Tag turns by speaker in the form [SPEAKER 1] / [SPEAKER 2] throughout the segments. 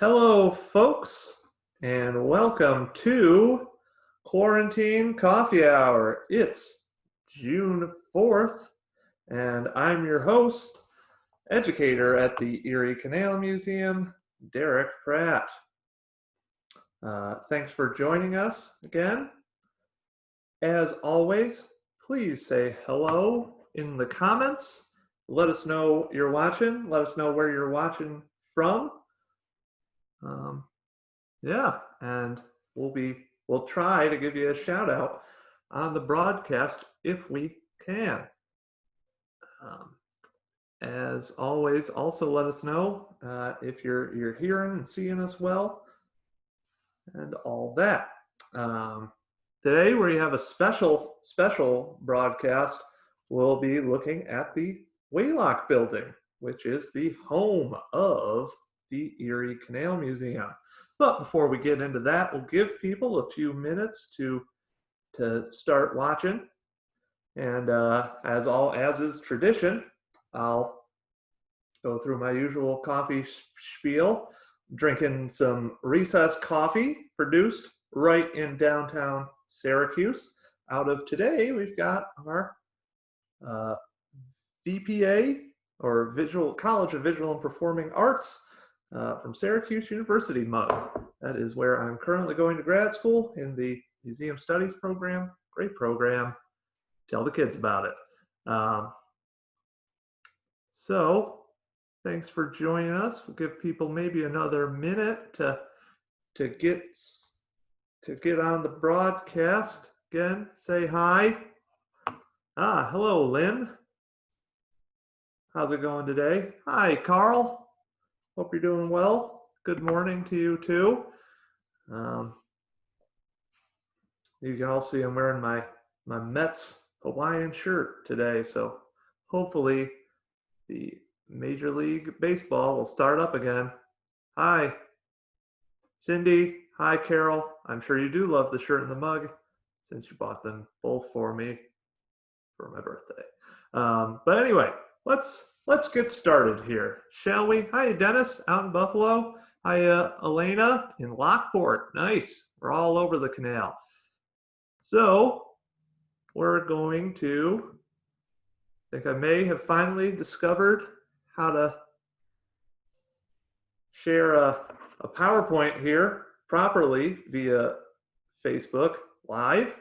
[SPEAKER 1] Hello, folks, and welcome to Quarantine Coffee Hour. It's June 4th, and I'm your host, educator at the Erie Canal Museum, Derek Pratt. Thanks for joining us again. As always, please say hello in the comments. Let us know you're watching. Let us know where you're watching from. Yeah, and we'll try to give you a shout out on the broadcast if we can. As always, also let us know if you're hearing and seeing us well, and all that. Today we have a special broadcast. We'll be looking at the Weighlocks building, which is the home of the Erie Canal Museum. But before we get into that, we'll give people a few minutes to start watching. And as is tradition, I'll go through my usual coffee spiel, drinking some recess coffee produced right in downtown Syracuse. Out of today, we've got our VPA, or College of Visual and Performing Arts, from Syracuse University mug. That is where I'm currently going to grad school in the Museum Studies program. Great program. Tell the kids about it. So thanks for joining us. We'll give people maybe another minute to get on the broadcast. Again, say hi. Hello, Lynn. How's it going today? Hi, Carl. Hope you're doing well. Good morning to you too. You can all see I'm wearing my Mets Hawaiian shirt today, so hopefully the Major League Baseball will start up again. Hi, Cindy. Hi, Carol. I'm sure you do love the shirt and the mug, since you bought them both for me for my birthday. But anyway, let's get started here, shall we? Hi, Dennis, out in Buffalo. Hi, Elena in Lockport. Nice. We're all over the canal. So we're going to, I think I may have finally discovered how to share a PowerPoint here properly via Facebook Live.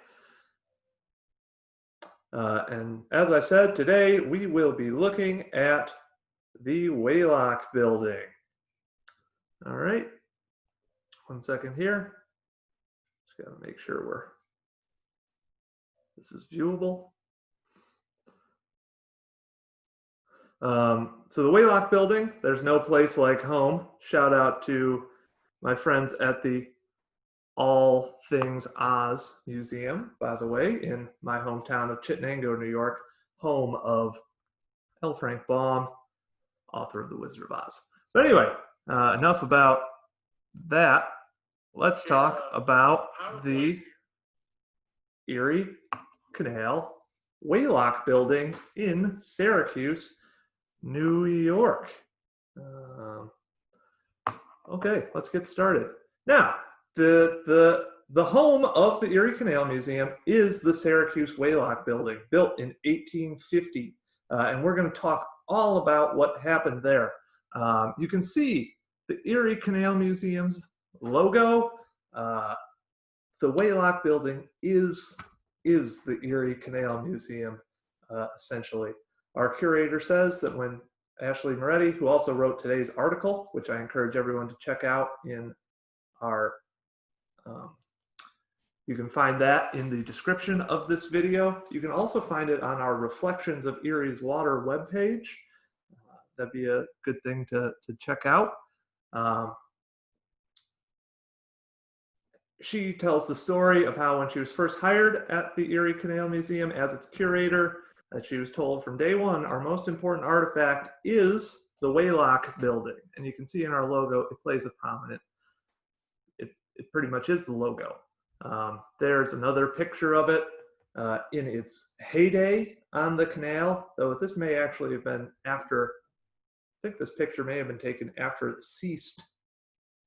[SPEAKER 1] And as I said, today we will be looking at the Weighlocks building. All right, 1 second here. Just gotta make sure this is viewable. So the Weighlocks building, there's no place like home. Shout out to my friends at the All Things Oz Museum, by the way, in my hometown of Chittenango, New York, home of L. Frank Baum, author of The Wizard of Oz. But anyway, enough about that. Let's talk about the Erie Canal Weighlocks building in Syracuse, New York. Okay, let's get started. Now, the home of the Erie Canal Museum is the Syracuse Weighlocks building, built in 1850. And we're going to talk all about what happened there. You can see the Erie Canal Museum's logo. The Weighlocks building is the Erie Canal Museum, essentially. Our curator says that when Ashley Moretti, who also wrote today's article, which I encourage everyone to check out in our, you can find that in the description of this video. You can also find it on our Reflections of Erie's Water webpage. That'd be a good thing to check out. She tells the story of how when she was first hired at the Erie Canal Museum as its curator, that she was told from day one, our most important artifact is the Weighlocks building. And you can see in our logo, it plays a prominent, it pretty much is the logo. There's another picture of it in its heyday on the canal, though this may actually have been after, I think this picture may have been taken after it ceased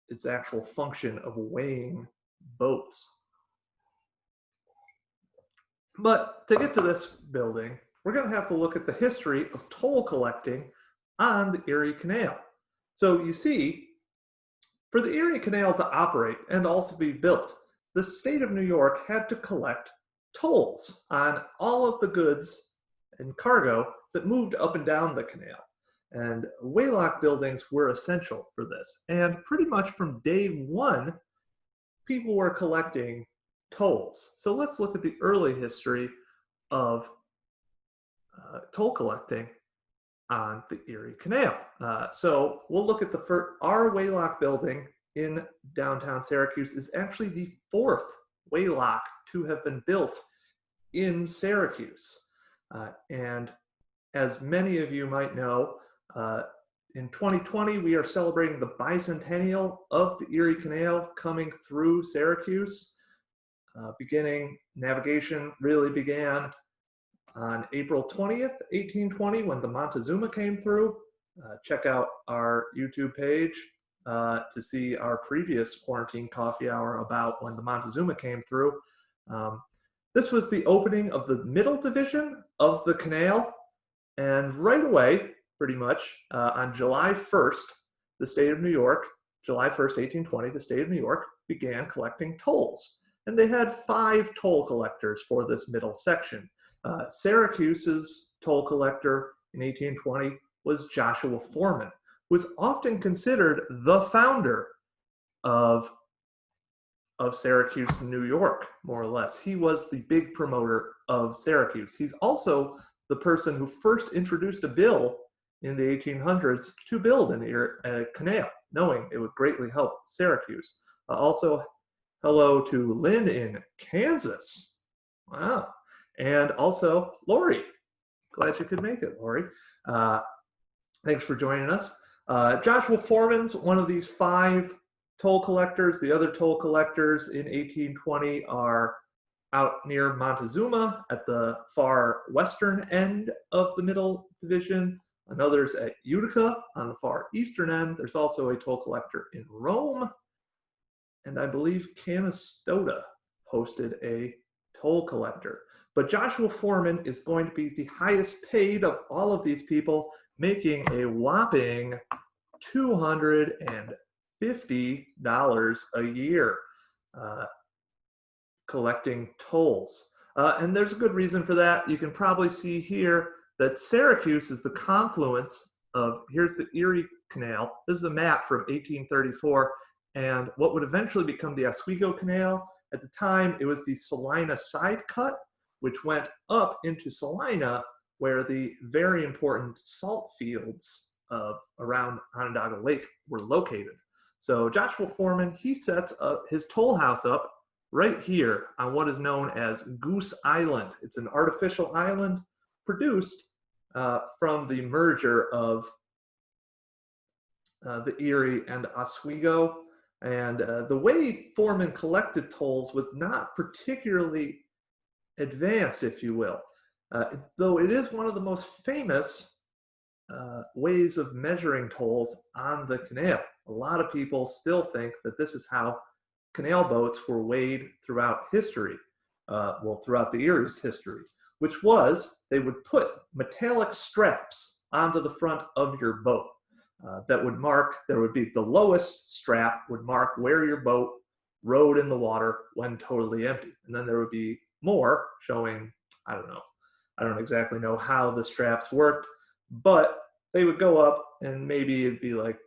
[SPEAKER 1] its actual function of weighing boats. But to get to this building, we're going to have to look at the history of toll collecting on the Erie Canal. So you see, for the Erie Canal to operate and also be built, the state of New York had to collect tolls on all of the goods and cargo that moved up and down the canal. And Weighlocks buildings were essential for this. And pretty much from day one, people were collecting tolls. So let's look at the early history of toll collecting on the Erie Canal. So we'll look at the first, our Weighlocks building in downtown Syracuse is actually the fourth Weighlock to have been built in Syracuse. And as many of you might know, in 2020, we are celebrating the bicentennial of the Erie Canal coming through Syracuse. Navigation really began on April 20th, 1820, when the Montezuma came through. Check out our YouTube page to see our previous quarantine coffee hour about when the Montezuma came through. This was the opening of the middle division of the canal, and right away, pretty much, on July 1st, the state of New York, July 1st, 1820, the state of New York began collecting tolls. And they had 5 toll collectors for this middle section. Syracuse's toll collector in 1820 was Joshua Foreman, who was often considered the founder of Syracuse, New York, more or less. He was the big promoter of Syracuse. He's also the person who first introduced a bill in the 1800s to build a canal, knowing it would greatly help Syracuse. Also, hello to Lynn in Kansas. Wow. And also Lori. Glad you could make it, Lori. Thanks for joining us. Joshua Foreman's one of these 5 toll collectors. The other toll collectors in 1820 are out near Montezuma at the far western end of the middle division. Another's at Utica on the far eastern end. There's also a toll collector in Rome. And I believe Canastota hosted a toll collector. But Joshua Foreman is going to be the highest paid of all of these people, making a whopping $250 a year collecting tolls. And there's a good reason for that. You can probably see here that Syracuse is the confluence of, here's the Erie Canal. This is a map from 1834, and what would eventually become the Oswego Canal. At the time, it was the Salina side cut, which went up into Salina, where the very important salt fields around Onondaga Lake were located. So Joshua Foreman, he sets up his toll house up right here on what is known as Goose Island. It's an artificial island produced from the merger of the Erie and Oswego. And the way Foreman collected tolls was not particularly advanced, if you will, though it is one of the most famous ways of measuring tolls on the canal. A lot of people still think that this is how canal boats were weighed throughout history, throughout the Erie's history, which was they would put metallic straps onto the front of your boat. That would mark, there would be the lowest strap would mark where your boat rode in the water when totally empty. And then there would be more showing, I don't exactly know how the straps worked, but they would go up and maybe it'd be like,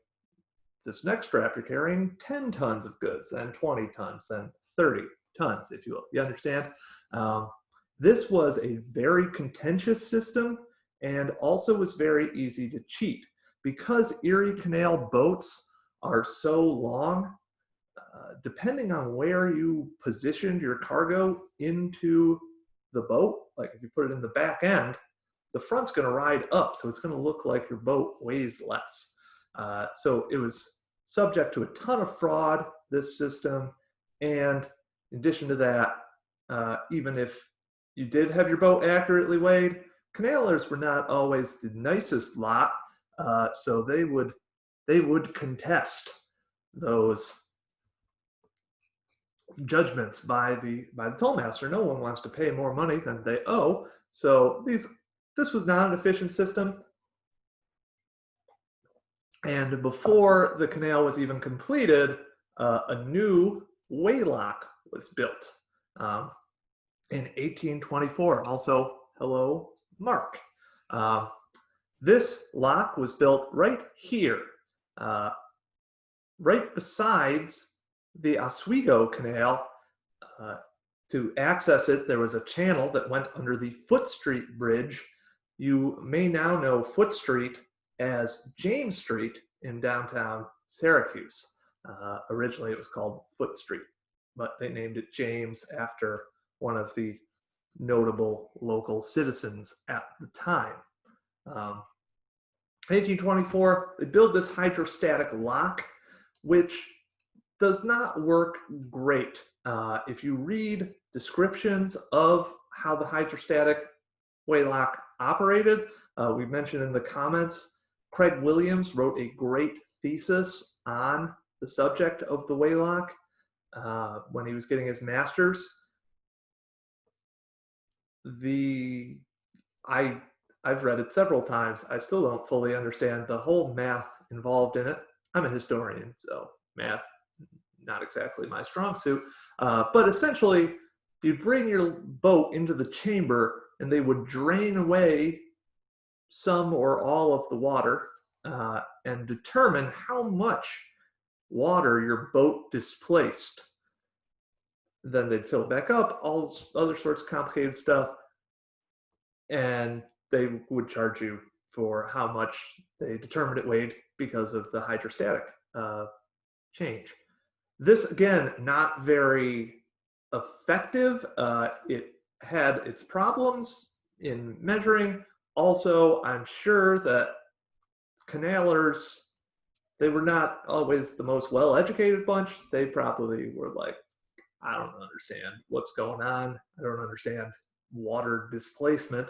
[SPEAKER 1] this next strap you're carrying 10 tons of goods, then 20 tons, then 30 tons, if you will. You understand? This was a very contentious system and also was very easy to cheat. Because Erie Canal boats are so long, depending on where you positioned your cargo into the boat, like if you put it in the back end, the front's going to ride up, so it's going to look like your boat weighs less. So it was subject to a ton of fraud, this system, and in addition to that, even if you did have your boat accurately weighed, canalers were not always the nicest lot. So they would contest those judgments by the tollmaster. No one wants to pay more money than they owe. So this was not an efficient system. And before the canal was even completed, a new Weighlocks was built in 1824. Also, hello, Mark. This lock was built right here, right besides the Oswego Canal. To access it, there was a channel that went under the Foot Street Bridge. You may now know Foot Street as James Street in downtown Syracuse. Originally it was called Foot Street, but they named it James after one of the notable local citizens at the time. 1824, they built this hydrostatic lock, which does not work great. If you read descriptions of how the hydrostatic Weighlocks operated, we mentioned in the comments, Craig Williams wrote a great thesis on the subject of the Weighlocks when he was getting his master's. I've read it several times. I still don't fully understand the whole math involved in it. I'm a historian, so math, not exactly my strong suit. But essentially, you'd bring your boat into the chamber and they would drain away some or all of the water and determine how much water your boat displaced. Then they'd fill it back up, all other sorts of complicated stuff, and they would charge you for how much they determined it weighed because of the hydrostatic change. This, again, not very effective. It had its problems in measuring. Also, I'm sure that canalers, they were not always the most well-educated bunch. They probably were like, I don't understand what's going on. I don't understand water displacement.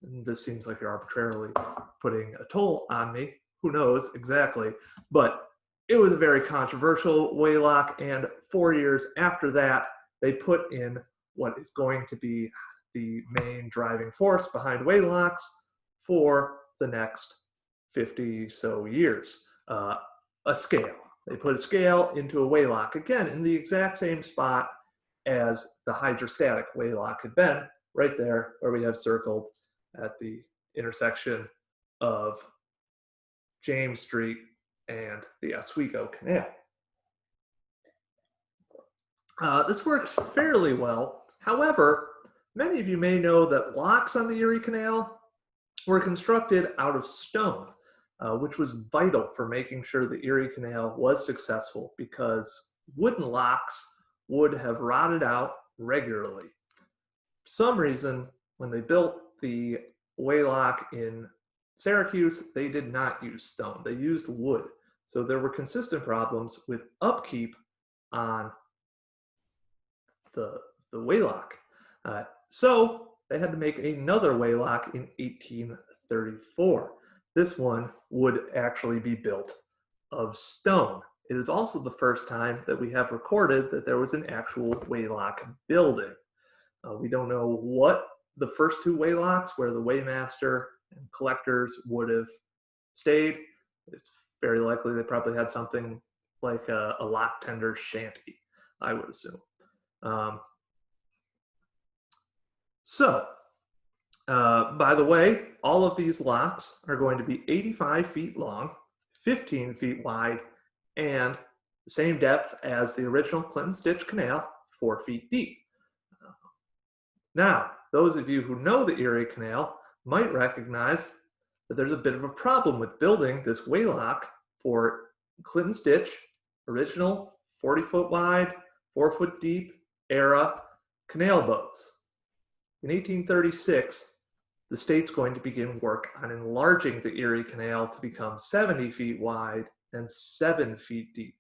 [SPEAKER 1] And this seems like you're arbitrarily putting a toll on me. Who knows exactly? But it was a very controversial Weighlocks, and 4 years after that, they put in what is going to be the main driving force behind Weighlocks for the next 50 so years, a scale. They put a scale into a Weighlocks, again, in the exact same spot as the hydrostatic Weighlocks had been, right there where we have circled at the intersection of James Street and the Oswego Canal. This works fairly well. However, many of you may know that locks on the Erie Canal were constructed out of stone, which was vital for making sure the Erie Canal was successful, because wooden locks would have rotted out regularly. For some reason, when they built the Weighlocks in Syracuse, they did not use stone. They used wood. So there were consistent problems with upkeep on the Weighlocks. So they had to make another Weighlocks in 1834. This one would actually be built of stone. It is also the first time that we have recorded that there was an actual Weighlocks building. We don't know what the first two Weighlocks, where the weighmaster and collectors would have stayed. It's very likely they probably had something like a lock tender shanty, I would assume. By the way, all of these locks are going to be 85 feet long, 15 feet wide, and the same depth as the original Clinton Stitch Canal, 4 feet deep. Now, those of you who know the Erie Canal might recognize that there's a bit of a problem with building this Weighlocks for Clinton Stitch, original 40-foot wide, 4-foot deep era canal boats. In 1836, the state's going to begin work on enlarging the Erie Canal to become 70 feet wide and 7 feet deep,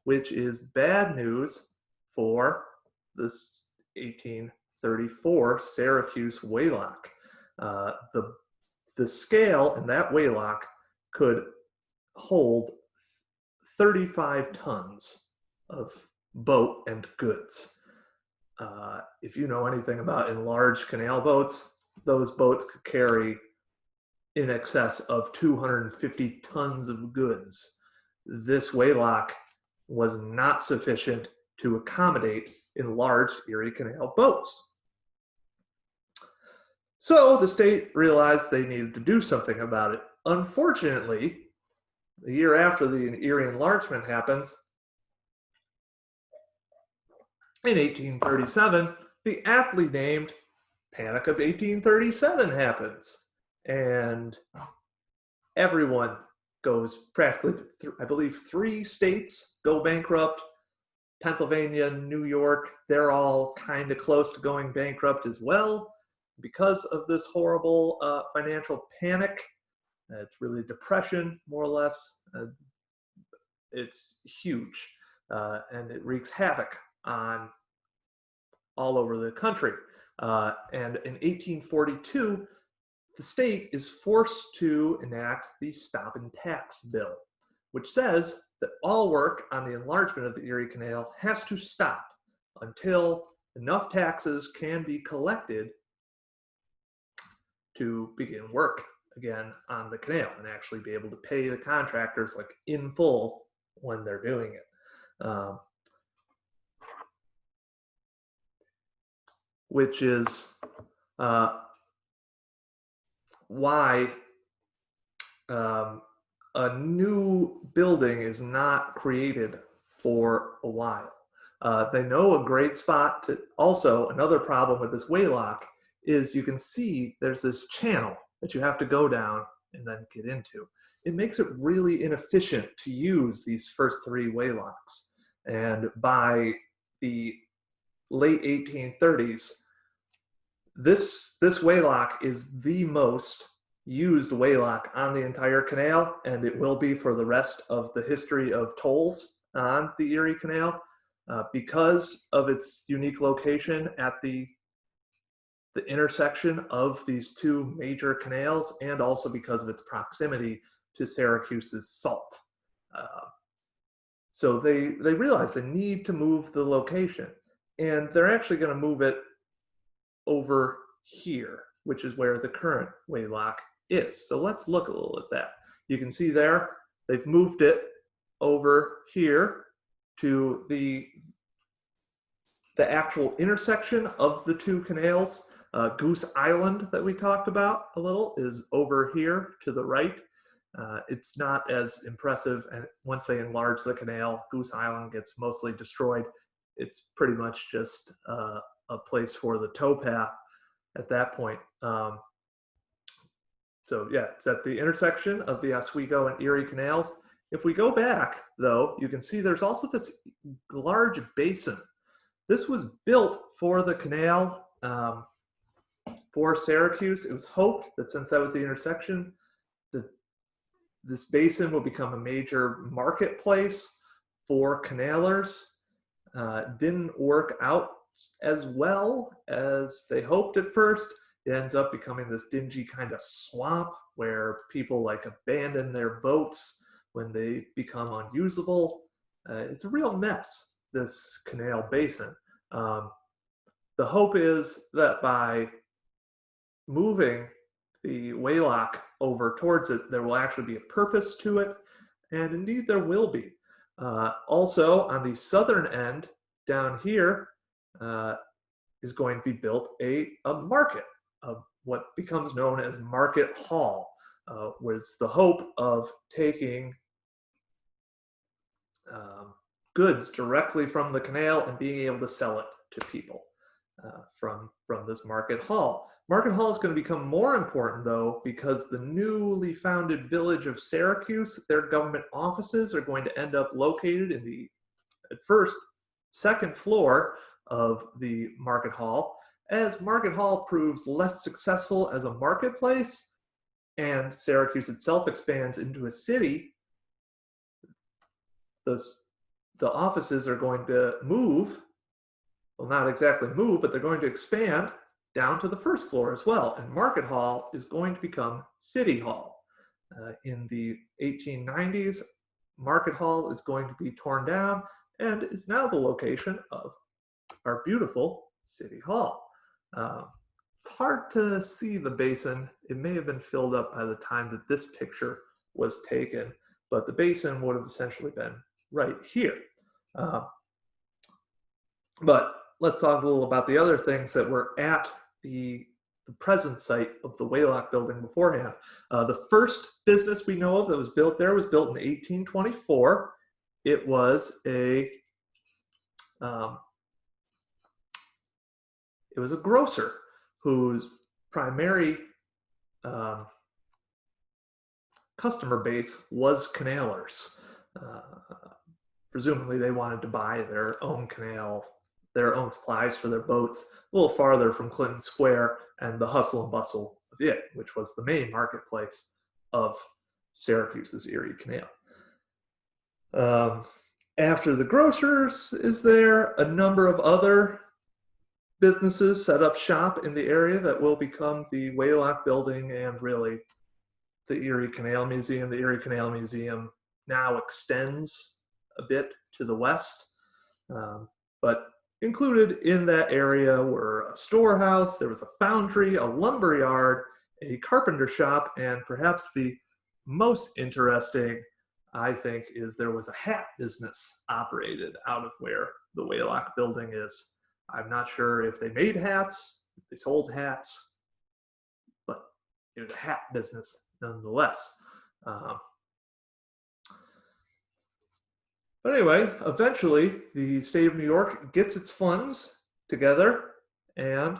[SPEAKER 1] which is bad news for this 1834 Syracuse Weighlocks. The scale in that Weighlocks could hold 35 tons of boat and goods. If you know anything about enlarged canal boats, those boats could carry in excess of 250 tons of goods. This Weighlocks was not sufficient to accommodate enlarged Erie Canal boats. So the state realized they needed to do something about it. Unfortunately, the year after the Erie enlargement happens, in 1837, the aptly named Panic of 1837 happens. And everyone goes practically, I believe 3 states go bankrupt. Pennsylvania, New York, they're all kind of close to going bankrupt as well because of this horrible financial panic. It's really depression, more or less. It's huge, and it wreaks havoc on all over the country. And in 1842, the state is forced to enact the Stop and Tax Bill, which says that all work on the enlargement of the Erie Canal has to stop until enough taxes can be collected to begin work again on the canal and actually be able to pay the contractors like in full when they're doing it. Which is why a new building is not created for a while. They know a great spot to, also another problem with this Weighlocks is you can see there's this channel that you have to go down and then get into. It makes it really inefficient to use these first 3 Weighlocks. And by the late 1830s, this Weighlocks is the most used Weighlocks on the entire canal, and it will be for the rest of the history of tolls on the Erie Canal because of its unique location at the intersection of these 2 major canals, and also because of its proximity to Syracuse's salt. So they realize they need to move the location, and they're actually going to move it over here, which is where the current Weighlocks is. So let's look a little at that. You can see there, they've moved it over here to the actual intersection of the 2 canals. Goose Island that we talked about a little is over here to the right. It's not as impressive, and once they enlarge the canal, Goose Island gets mostly destroyed. It's pretty much just a place for the towpath at that point. So yeah, it's at the intersection of the Oswego and Erie canals. If we go back, though, you can see there's also this large basin. This was built for the canal for Syracuse. It was hoped that since that was the intersection, that this basin will become a major marketplace for canalers. Didn't work out as well as they hoped at first. It ends up becoming this dingy kind of swamp where people like abandon their boats when they become unusable. It's a real mess, this canal basin. The hope is that by moving the Weighlocks over towards it, there will actually be a purpose to it, and indeed there will be. Also, on the southern end, down here, is going to be built a market, what becomes known as Market Hall, with the hope of taking goods directly from the canal and being able to sell it to people from this Market Hall. Market Hall is going to become more important, though, because the newly founded village of Syracuse, their government offices are going to end up located in the, at first, 2nd floor of the Market Hall. As Market Hall proves less successful as a marketplace and Syracuse itself expands into a city, the offices are going to move, well, not exactly move, but they're going to expand down to the 1st floor as well. And Market Hall is going to become City Hall. In the 1890s, market hall is going to be torn down and is now the location of our beautiful city hall. It's hard to see the basin. It may have been filled up by the time that this picture was taken, but the basin would have essentially been right here. But let's talk a little about the other things that were at the present site of the Weighlocks building beforehand. The first business we know of that was built there was built in 1824. It was a grocer whose primary customer base was canalers. Presumably they wanted to buy their own canals, their own supplies for their boats a little farther from Clinton Square and the hustle and bustle of it, which was the main marketplace of Syracuse's Erie Canal. After the grocers is there, a number of other businesses set up shop in the area that will become the Weighlocks building and really the Erie Canal Museum. The Erie Canal Museum now extends a bit to the west, but included in that area were a storehouse, there was a foundry, a lumber yard, a carpenter shop, and perhaps the most interesting, I think, is there was a hat business operated out of where the Weighlocks building is. I'm not sure if they made hats, if they sold hats, but it was a hat business nonetheless. But anyway, eventually the state of New York gets its funds together and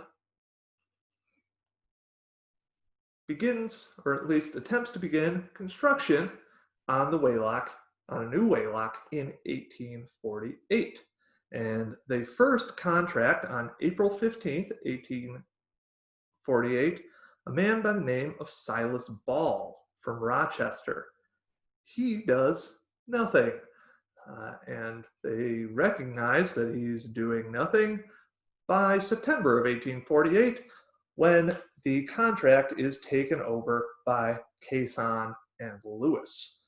[SPEAKER 1] begins, or at least attempts to begin, construction on the Weighlocks, on a new Weighlocks in 1848. And they first contract on April 15th, 1848, a man by the name of Silas Ball from Rochester. He does nothing. And they recognize that he's doing nothing by September of 1848, when the contract is taken over by Cason and Lewis.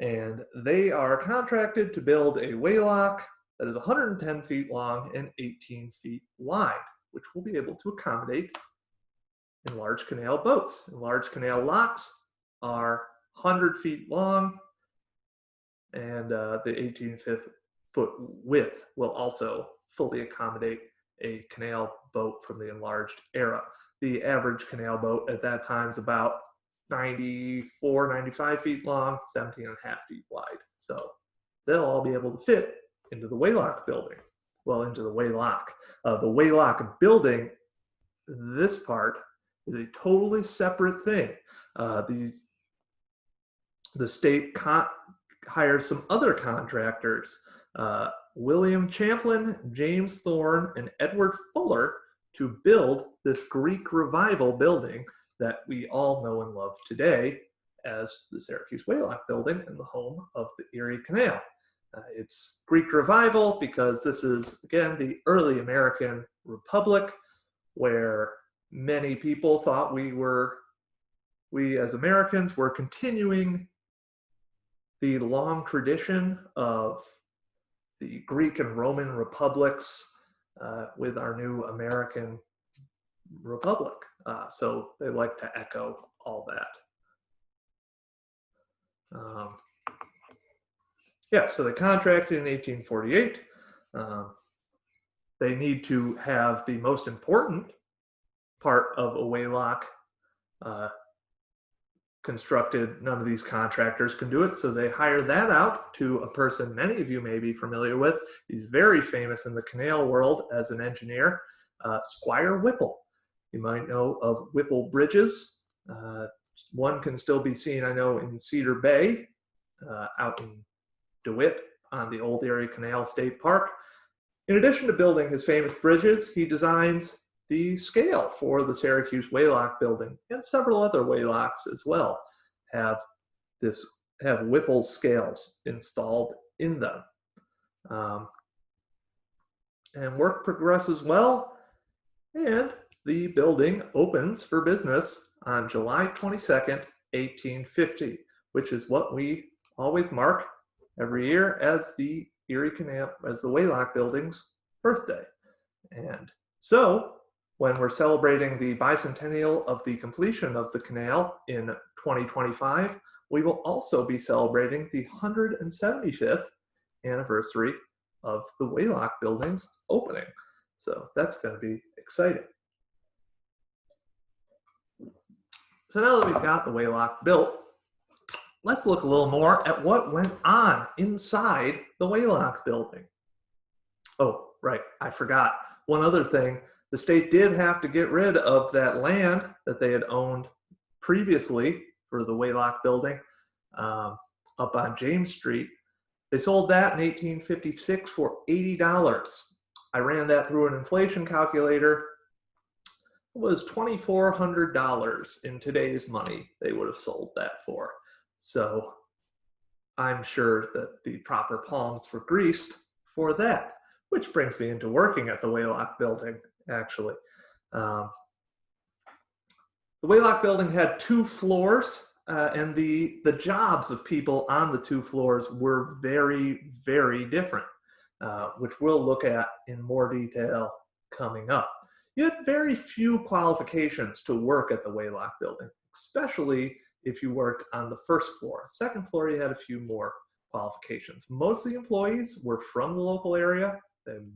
[SPEAKER 1] And they are contracted to build a Weighlocks that is 110 feet long and 18 feet wide, which will be able to accommodate enlarged canal boats. Enlarged canal locks are 100 feet long, and the 18-foot width will also fully accommodate a canal boat from the enlarged era. The average canal boat at that time is about 94, 95 feet long, 17 and a half feet wide. So they'll all be able to fit into the Weighlocks building. Well, into the Weighlocks. The Weighlocks building, this part, is a totally separate thing. The state hires some other contractors, William Champlin, James Thorne, and Edward Fuller, to build this Greek Revival building that we all know and love today as the Syracuse Weighlocks building and the home of the Erie Canal. It's Greek Revival because this is, again, the early American Republic, where many people thought we as Americans were continuing the long tradition of the Greek and Roman republics with our new American republic. So they like to echo all that. So they contracted in 1848. They need to have the most important part of a Weighlocks constructed. None of these contractors can do it, so they hire that out to a person many of you may be familiar with. He's very famous in the canal world as an engineer, Squire Whipple. You might know of Whipple Bridges. One can still be seen, I know, in Cedar Bay, out in DeWitt on the Old Erie Canal State Park. In addition to building his famous bridges, he designs the scale for the Syracuse Weighlocks building, and several other Weighlocks as well have Whipple scales installed in them. And work progresses well, and the building opens for business on July 22nd, 1850, which is what we always mark every year as the Erie Canal, as the Weighlocks building's birthday. And so when we're celebrating the bicentennial of the completion of the canal in 2025, we will also be celebrating the 175th anniversary of the Weighlocks building's opening. So that's going to be exciting. So now that we've got the Weighlocks built, let's look a little more at what went on inside the Weighlocks building. Oh, right, I forgot. One other thing, the state did have to get rid of that land that they had owned previously for the Weighlocks building up on James Street. They sold that in 1856 for $80. I ran that through an inflation calculator. It was $2,400 in today's money they would have sold that for. So I'm sure that the proper palms were greased for that, which brings me into working at the Weighlocks building, actually. The Weighlocks building had 2 floors, and the jobs of people on the 2 floors were very, very different, which we'll look at in more detail coming up. You had very few qualifications to work at the Weighlocks building, especially if you worked on the 1st floor. 2nd floor, you had a few more qualifications. Most of the employees were from the local area.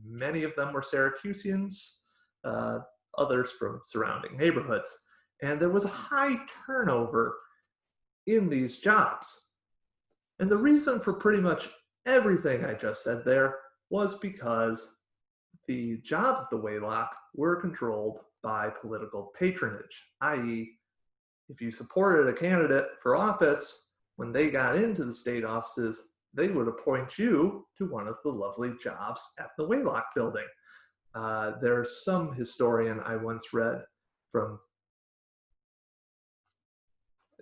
[SPEAKER 1] Many of them were Syracuseans, others from surrounding neighborhoods. And there was a high turnover in these jobs. And the reason for pretty much everything I just said there was because the jobs at the Weighlocks were controlled by political patronage, i.e., if you supported a candidate for office, when they got into the state offices, they would appoint you to one of the lovely jobs at the Weighlocks building. There's some historian I once read from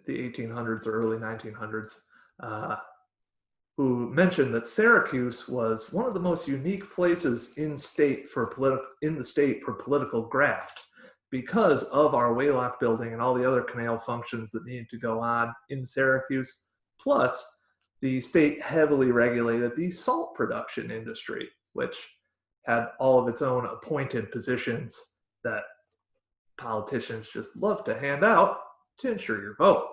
[SPEAKER 1] the 1800s or early 1900s who mentioned that Syracuse was one of the most unique places in the state for political graft because of our Weighlocks building and all the other canal functions that needed to go on in Syracuse. Plus, the state heavily regulated the salt production industry, which had all of its own appointed positions that politicians just love to hand out to ensure your vote.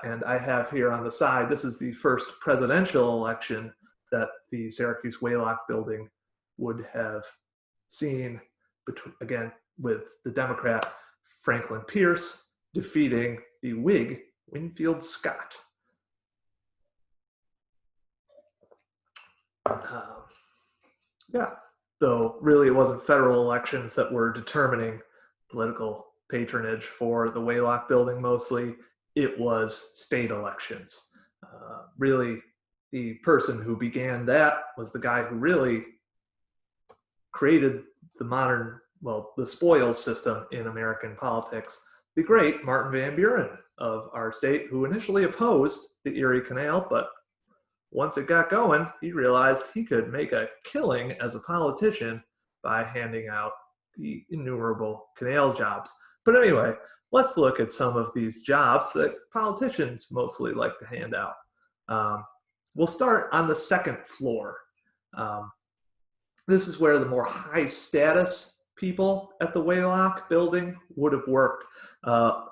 [SPEAKER 1] And I have here on the side, this is the first presidential election that the Syracuse Weighlocks building would have seen, again, with the Democrat Franklin Pierce defeating the Whig Winfield Scott. Yeah, though really it wasn't federal elections that were determining political patronage for the Weighlocks building mostly, it was state elections. Really, the person who began that was the guy who really created the modern, well, the spoils system in American politics, the great Martin Van Buren of our state, who initially opposed the Erie Canal, but once it got going, he realized he could make a killing as a politician by handing out the innumerable canal jobs. But anyway, let's look at some of these jobs that politicians mostly like to hand out. We'll start on the 2nd floor. This is where the more high status people at the Weighlocks building would have worked.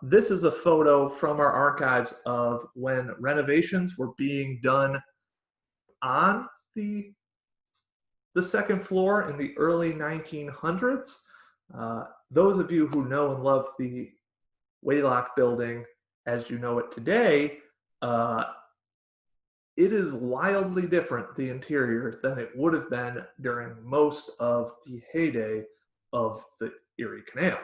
[SPEAKER 1] This is a photo from our archives of when renovations were being done on the 2nd floor in the early 1900s. Those of you who know and love the Weighlocks building as you know it today, it is wildly different, the interior, than it would have been during most of the heyday of the Erie Canal.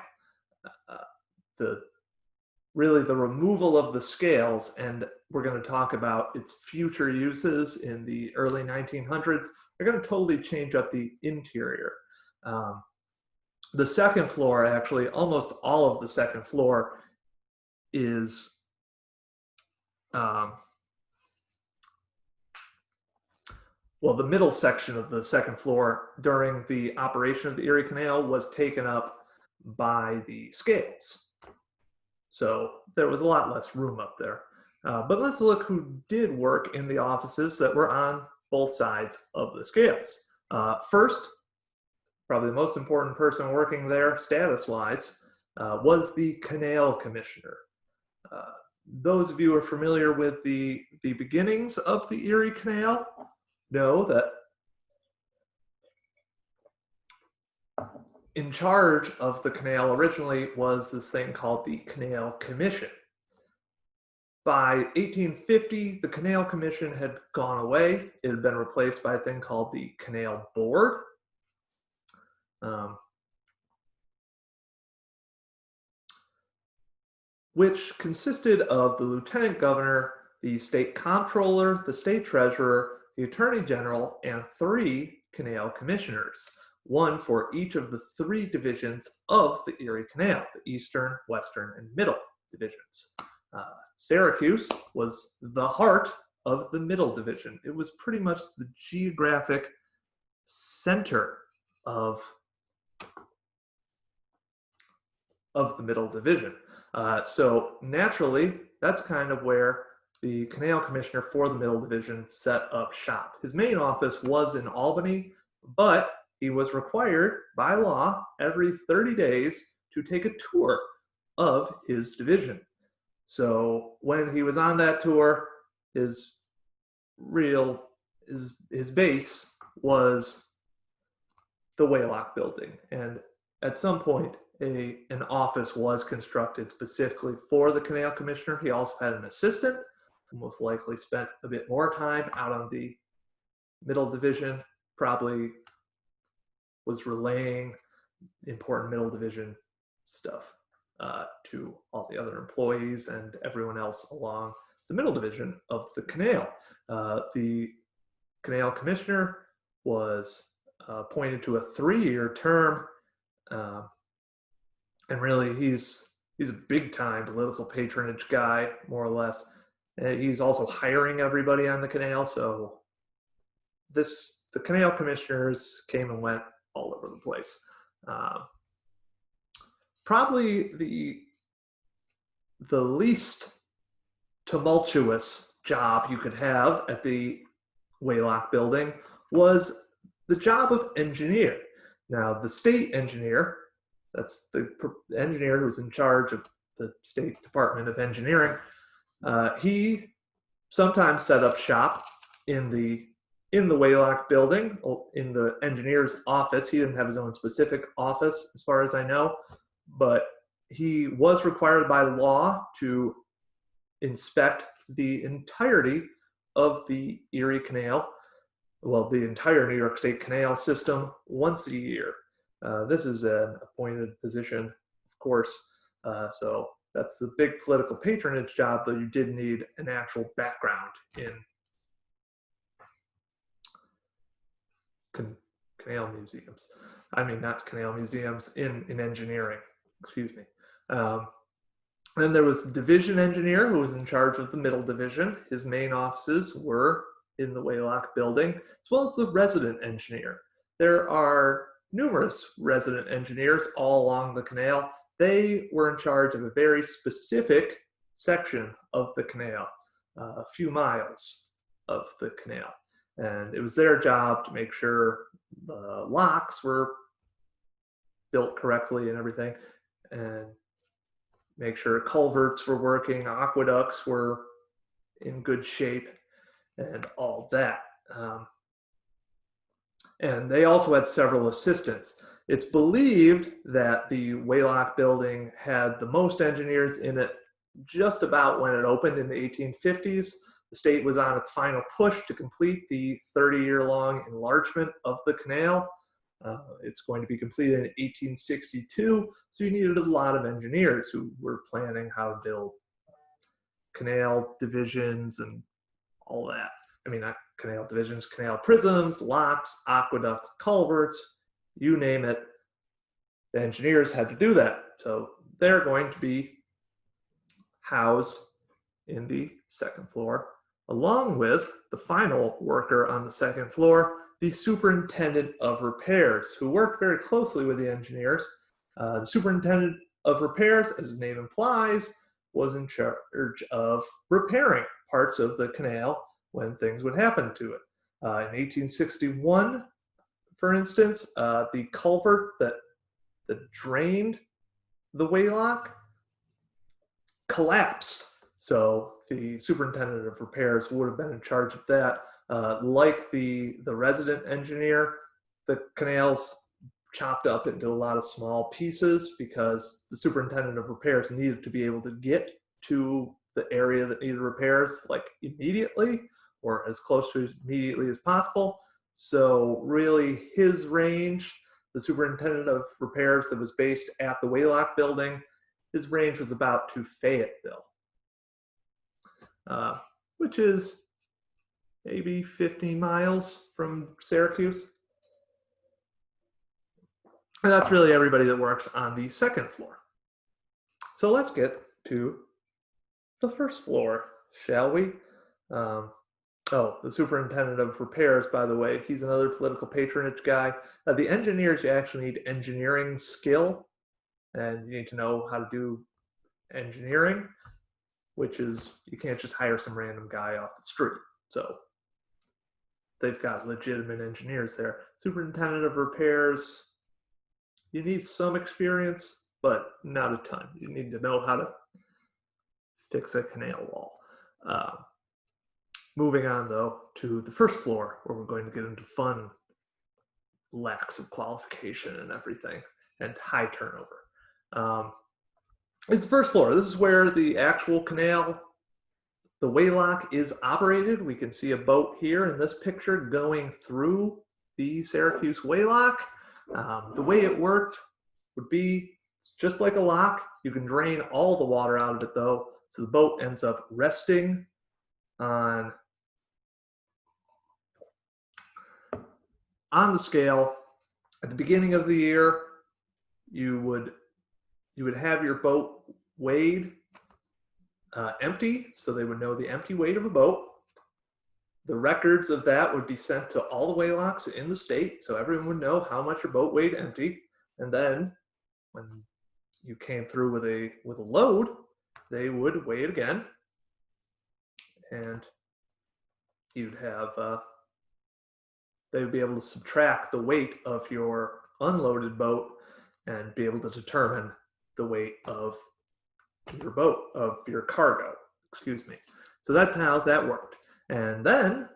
[SPEAKER 1] Really the removal of the scales, and we're going to talk about its future uses in the early 1900s, are going to totally change up the interior. The 2nd floor, actually, almost all of the 2nd floor is well, the middle section of the 2nd floor during the operation of the Erie Canal was taken up by the scales. So there was a lot less room up there. But let's look who did work in the offices that were on both sides of the scales. First, probably the most important person working there status-wise, was the canal commissioner. Those of you who are familiar with the beginnings of the Erie Canal know that in charge of the canal originally was this thing called the Canal Commission. By 1850, the Canal Commission had gone away. It had been replaced by a thing called the Canal Board. Which consisted of the lieutenant governor, the state comptroller, the state treasurer, the attorney general, and 3 canal commissioners, one for each of the 3 divisions of the Erie Canal, the eastern, western, and middle divisions. Syracuse was the heart of the middle division. It was pretty much the geographic center of the middle division. So naturally, that's kind of where the canal commissioner for the middle division set up shop. His main office was in Albany, but he was required by law every 30 days to take a tour of his division. So when he was on that tour, his base was the Weighlocks building. And at some point, an office was constructed specifically for the canal commissioner. He also had an assistant who most likely spent a bit more time out on the middle division, probably was relaying important middle division stuff to all the other employees and everyone else along the middle division of the canal. The canal commissioner was appointed to a 3-year term. And really, he's a big-time political patronage guy, more or less. He's also hiring everybody on the canal, so the canal commissioners came and went all over the place. Probably the least tumultuous job you could have at the Weighlocks building was the job of engineer. Now, the state engineer, that's the engineer who's in charge of the State Department of Engineering. He sometimes set up shop in the Weighlocks building, in the engineer's office. He didn't have his own specific office, as far as I know, but he was required by law to inspect the entirety of the Erie Canal, well, the entire New York State canal system, once a year. This is an appointed position, of course, so that's the big political patronage job, though you did need an actual background in canal museums. I mean, not canal museums, in engineering, excuse me. Then there was the division engineer who was in charge of the middle division. His main offices were in the Weighlocks building, as well as the resident engineer. There are numerous resident engineers all along the canal. They were in charge of a very specific section of the canal, a few miles of the canal. And it was their job to make sure the locks were built correctly and everything, and make sure culverts were working, aqueducts were in good shape, and all that. And they also had several assistants. It's believed that the Weighlocks building had the most engineers in it just about when it opened in the 1850s. The state was on its final push to complete the 30-year-long enlargement of the canal. It's going to be completed in 1862, so you needed a lot of engineers who were planning how to build canal divisions and all that. I mean, not canal divisions, canal prisms, locks, aqueducts, culverts, you name it. The engineers had to do that. So they're going to be housed in the second floor, along with the final worker on the second floor, the superintendent of repairs, who worked very closely with the engineers. The superintendent of repairs, as his name implies, was in charge of repairing parts of the canal when things would happen to it. In 1861, for instance, the culvert that drained the Weighlocks collapsed. So the superintendent of repairs would have been in charge of that. Like the resident engineer, the canals chopped up into a lot of small pieces because the superintendent of repairs needed to be able to get to the area that needed repairs like immediately or as close to immediately as possible. So really his range, the superintendent of repairs that was based at the Weighlocks building, his range was about to Fayetteville, which is maybe 15 miles from Syracuse. And that's really everybody that works on the second floor. So let's get to the first floor, shall we? The superintendent of repairs, by the way, he's another political patronage guy. The engineers, you actually need engineering skill, and you need to know how to do engineering, which is, you can't just hire some random guy off the street. So they've got legitimate engineers there. Superintendent of repairs, you need some experience, but not a ton. You need to know how to fix a canal wall. Moving on, though, to the first floor, where we're going to get into fun lacks of qualification and everything, and high turnover. It's the first floor. This is where the actual canal, the Weighlocks, is operated. We can see a boat here in this picture going through the Syracuse Weighlocks. The way it worked would be just like a lock. You can drain all the water out of it, though, so the boat ends up resting on the scale. At the beginning of the year, you would have your boat weighed empty, so they would know the empty weight of a boat. The records of that would be sent to all the Weighlocks in the state, so everyone would know how much your boat weighed empty. And then when you came through with a load, they would weigh it again, and you'd have they would be able to subtract the weight of your unloaded boat and be able to determine the weight of your boat, of your cargo, excuse me. So that's how that worked. And then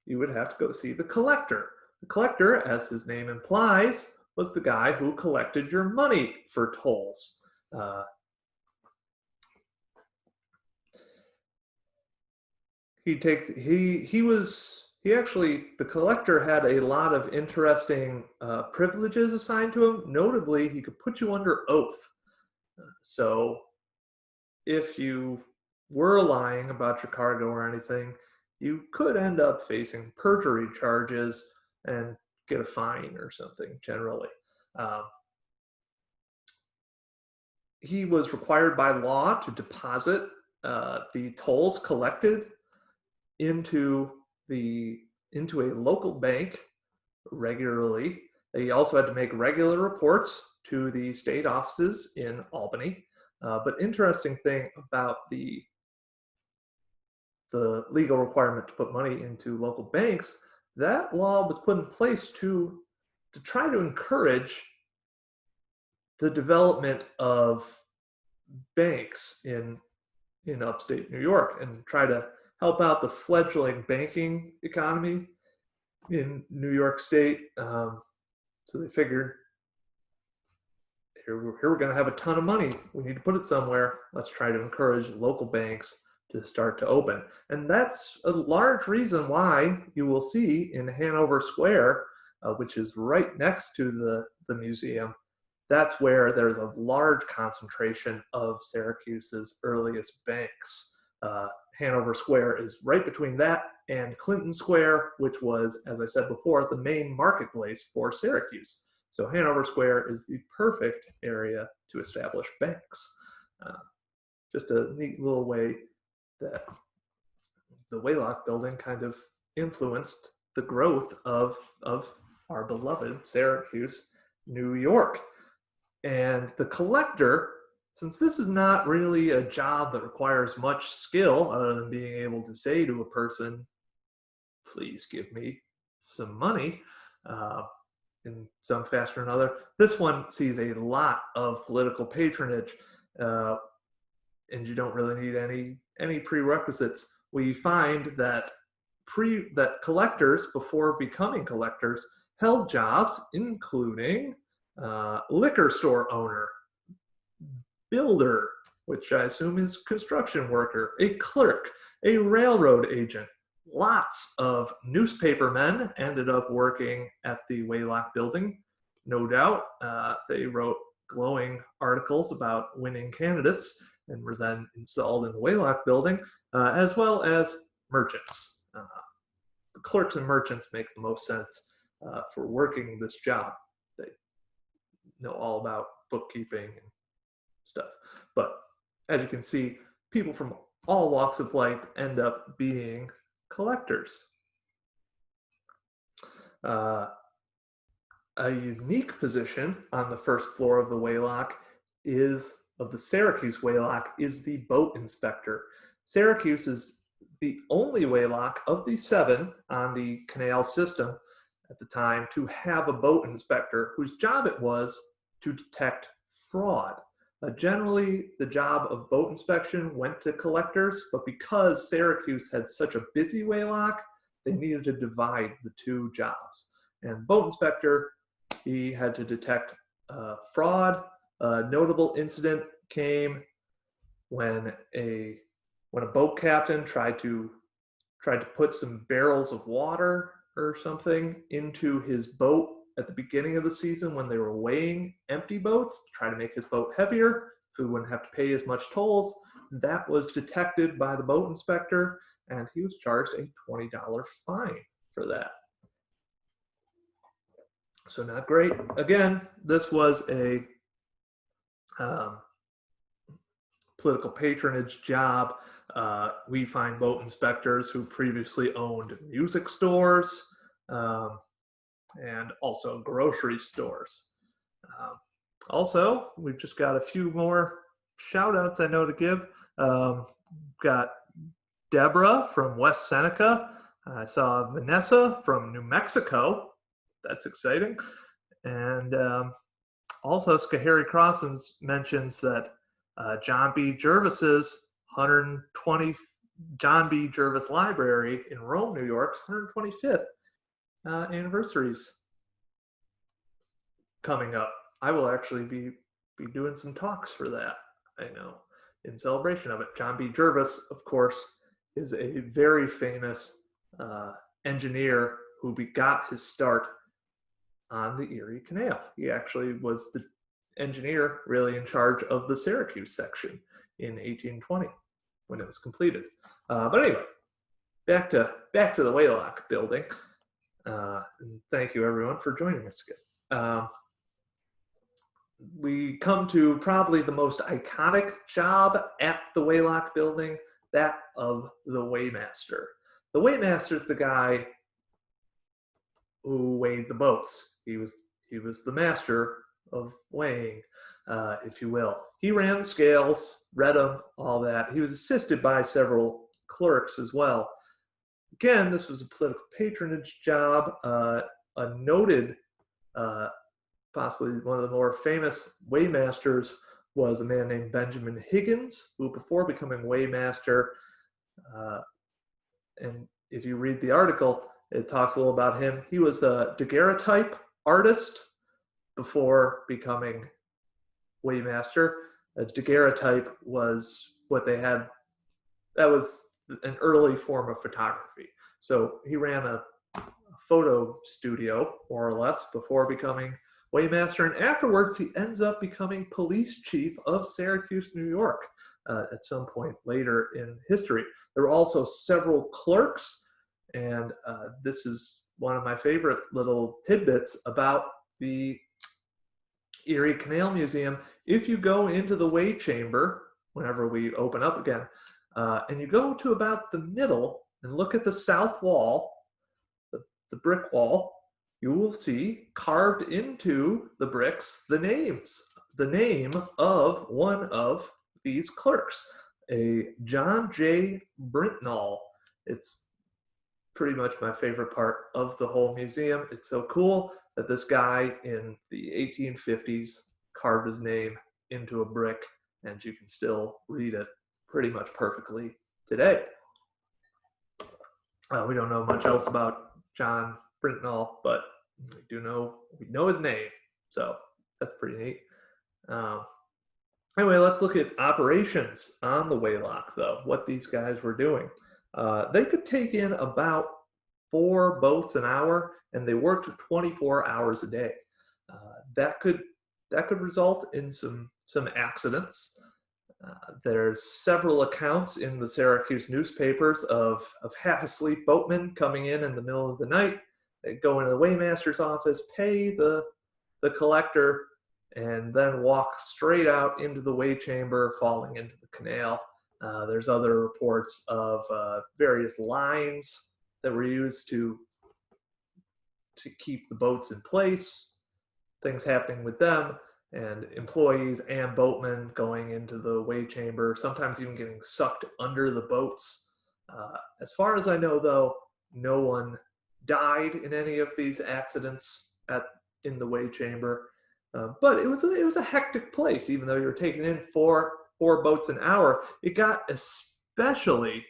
[SPEAKER 1] you would have to go see the collector. The collector, as his name implies, was the guy who collected your money for tolls. The collector had a lot of interesting privileges assigned to him. Notably, he could put you under oath. So if you were lying about your cargo or anything, you could end up facing perjury charges and get a fine or something generally. He was required by law to deposit the tolls collected into a local bank regularly. He also had to make regular reports to the state offices in Albany. But interesting thing about the legal requirement to put money into local banks, that law was put in place to try to encourage the development of banks in upstate New York and try to help out the fledgling banking economy in New York State. So they figured, here we're going to have a ton of money. We need to put it somewhere. Let's try to encourage local banks to start to open. And that's a large reason why you will see in Hanover Square, which is right next to the museum, that's where there's a large concentration of Syracuse's earliest banks. Hanover Square is right between that and Clinton Square, which was, as I said before, the main marketplace for Syracuse. So Hanover Square is the perfect area to establish banks. Just a neat little way that the Weighlocks building kind of influenced the growth of our beloved Syracuse, New York. And the collector, since this is not really a job that requires much skill other than being able to say to a person, please give me some money in some fashion or another. This one sees a lot of political patronage, and you don't really need any prerequisites. We find that collectors, before becoming collectors, held jobs including liquor store owner, builder, which I assume is construction worker, a clerk, a railroad agent. Lots of newspapermen ended up working at the Weighlocks building. No doubt, they wrote glowing articles about winning candidates and were then installed in the Weighlocks building, as well as merchants. The clerks and merchants make the most sense for working this job. They know all about bookkeeping and stuff. But as you can see, people from all walks of life end up being collectors. A unique position on the first floor of the Weighlocks of the Syracuse Weighlocks is the boat inspector. Syracuse is the only Weighlocks of the 7 on the canal system at the time to have a boat inspector whose job it was to detect fraud. Generally, the job of boat inspection went to collectors, but because Syracuse had such a busy Weighlocks, they needed to divide the 2 jobs. And boat inspector, he had to detect fraud. A notable incident came when a boat captain tried to put some barrels of water or something into his boat at the beginning of the season when they were weighing empty boats to try to make his boat heavier so he wouldn't have to pay as much tolls. That was detected by the boat inspector, and he was charged a $20 fine for that. So not great. Again, this was a political patronage job. We find boat inspectors who previously owned music stores, and also grocery stores. Also, we've just got a few more shout outs I know to give. Got Deborah from West Seneca. I saw Vanessa from New Mexico. That's exciting. And also, Schoharie Crossings mentions that John B. Jervis's 120 John B. Jervis Library in Rome, New York's 125th anniversaries coming up. I will actually be doing some talks for that, I know, in celebration of it. John B. Jervis, of course, is a very famous engineer who got his start on the Erie Canal. He actually was the engineer really in charge of the Syracuse section in 1820 when it was completed. But anyway, back to the Weighlocks building. And thank you everyone for joining us again. We come to probably the most iconic job at the Weighlocks building, that of the weighmaster. The weighmaster is the guy who weighed the boats. He was the master of weighing, if you will. He ran the scales, read them, all that. He was assisted by several clerks as well. Again, this was a political patronage job. A noted, possibly one of the more famous weighmasters was a man named Benjamin Higgins, who before becoming weighmaster, and if you read the article, it talks a little about him. He was a daguerreotype artist before becoming weighmaster. A daguerreotype was what they had, that was an early form of photography. So he ran a photo studio, more or less, before becoming weighmaster, and afterwards he ends up becoming police chief of Syracuse, New York, at some point later in history. There were also several clerks, and this is one of my favorite little tidbits about the Erie Canal Museum. If you go into the weigh chamber, whenever we open up again, and you go to about the middle and look at the south wall, the brick wall, you will see carved into the bricks the name of one of these clerks, a John J. Brintnall. It's pretty much my favorite part of the whole museum. It's so cool that this guy in the 1850s carved his name into a brick, and you can still read it pretty much perfectly today. We don't know much else about John Brintnall, but we know his name, so that's pretty neat. Anyway, let's look at operations on the Weighlocks, though, what these guys were doing. They could take in about 4 boats an hour, and they worked 24 hours a day. That could result in some accidents. There's several accounts in the Syracuse newspapers of half-asleep boatmen coming in the middle of the night. They go into the weighmaster's office, pay the collector, and then walk straight out into the weigh chamber, falling into the canal. There's other reports of various lines that were used to keep the boats in place, things happening with them, and employees and boatmen going into the weigh chamber, sometimes even getting sucked under the boats. As far as I know, though, no one died in any of these accidents in the weigh chamber. But it was a hectic place, even though you were taking in four boats an hour. It got especially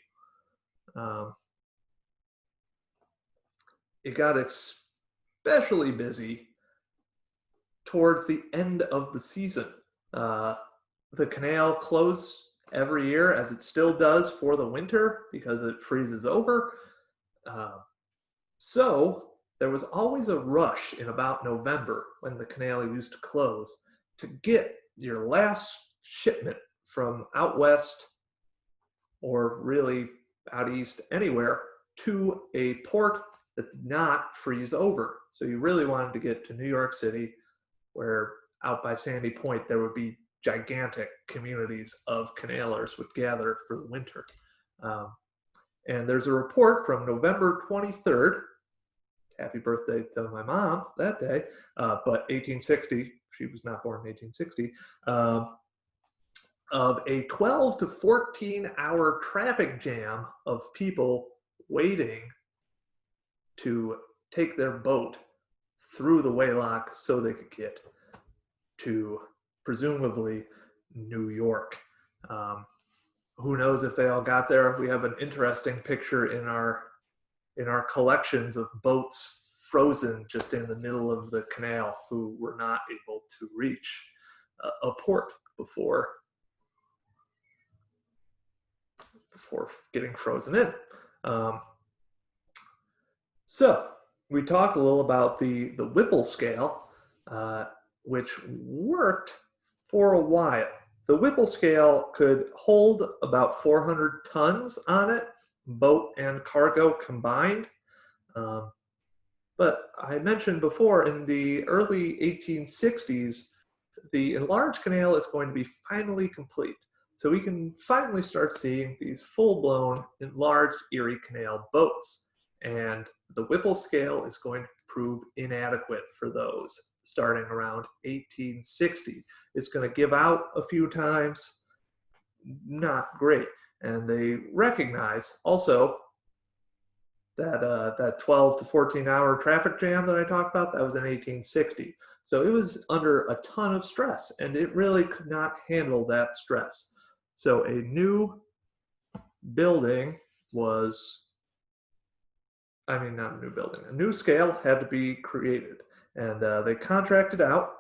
[SPEAKER 1] busy towards the end of the season. The canal closed every year, as it still does for the winter, because it freezes over. So there was always a rush in about November, when the canal used to close, to get your last shipment from out west, or really out east anywhere, to a port that did not freeze over. So you really wanted to get to New York City, where out by Sandy Point there would be gigantic communities of canalers would gather for the winter. And there's a report from November 23rd, happy birthday to my mom that day, but 1860, she was not born in 1860, of a 12 to 14 hour traffic jam of people waiting to take their boat through the Weighlocks so they could get to presumably New York. Who knows if they all got there? We have an interesting picture in our collections of boats frozen just in the middle of the canal, who were not able to reach a port before getting frozen in. So we talked a little about the Whipple scale, which worked for a while. The Whipple scale could hold about 400 tons on it, boat and cargo combined. But I mentioned before, in the early 1860s, the enlarged canal is going to be finally complete. So we can finally start seeing these full-blown enlarged Erie Canal boats. And the Whipple scale is going to prove inadequate for those starting around 1860. It's going to give out a few times, not great. And they recognize also that 12 to 14 hour traffic jam that I talked about, that was in 1860. So it was under a ton of stress, and it really could not handle that stress. So a new building not a new building, a new scale had to be created. And they contracted out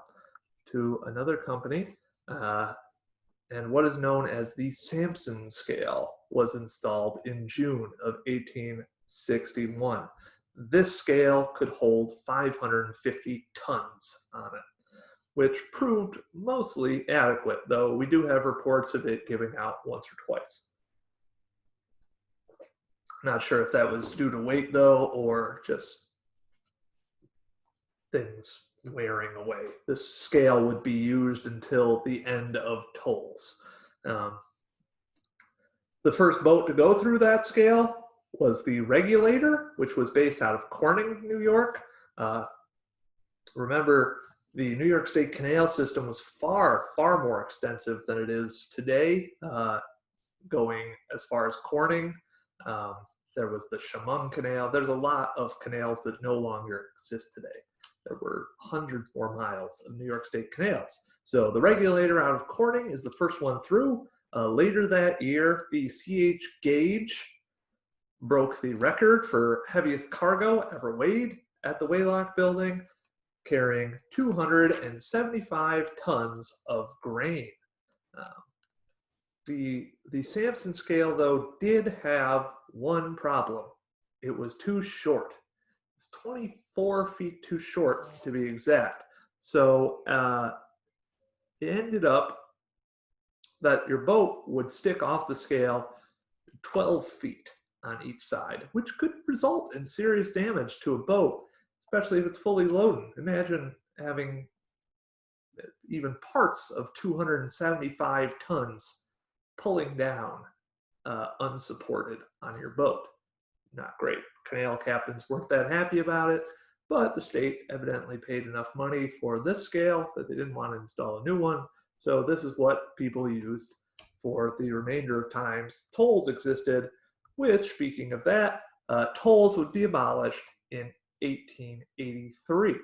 [SPEAKER 1] to another company, and what is known as the Sampson scale was installed in June of 1861. This scale could hold 550 tons on it, which proved mostly adequate, though we do have reports of it giving out once or twice. Not sure if that was due to weight, though, or just things wearing away. This scale would be used until the end of tolls. The first boat to go through that scale was the Regulator, which was based out of Corning, New York. Remember, the New York State Canal system was far, far more extensive than it is today, going as far as Corning. There was the Chemung Canal. There's a lot of canals that no longer exist today. There were hundreds more miles of New York State canals. So the regulator out of Corning is the first one through. Later that year, the C.H. Gage broke the record for heaviest cargo ever weighed at the Weighlocks building, carrying 275 tons of grain. The Sampson scale, though, did have one problem. It was too short. It's 24 feet too short, to be exact. So it ended up that your boat would stick off the scale 12 feet on each side, which could result in serious damage to a boat, especially if it's fully loaded. Imagine having even parts of 275 tons pulling down unsupported on your boat. Not great. Canal captains weren't that happy about it, but the state evidently paid enough money for this scale that they didn't want to install a new one. So this is what people used for the remainder of times tolls existed, which, speaking of that, tolls would be abolished in 1883,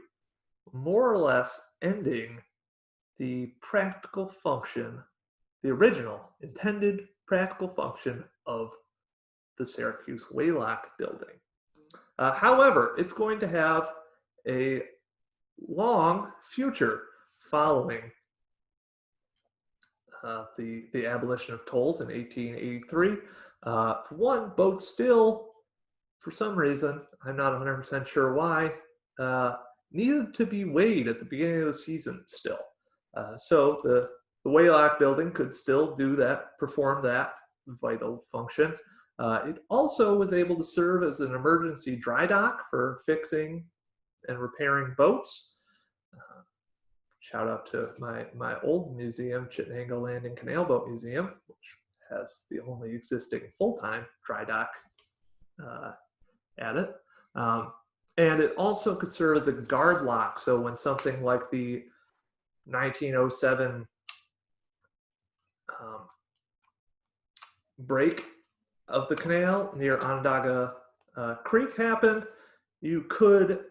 [SPEAKER 1] more or less ending the practical function, the original intended practical function of the Syracuse Weighlocks building. However, it's going to have a long future following the abolition of tolls in 1883. For one, boats still, for some reason, I'm not 100% sure why, needed to be weighed at the beginning of the season still. So the Weighlocks building could still do that, perform that vital function. It also was able to serve as an emergency dry dock for fixing and repairing boats. Shout out to my old museum, Chittenango Landing Canal Boat Museum, which has the only existing full-time dry dock at it. And it also could serve as a guard lock. So when something like the 1907 break of the canal near Onondaga Creek happened, you could,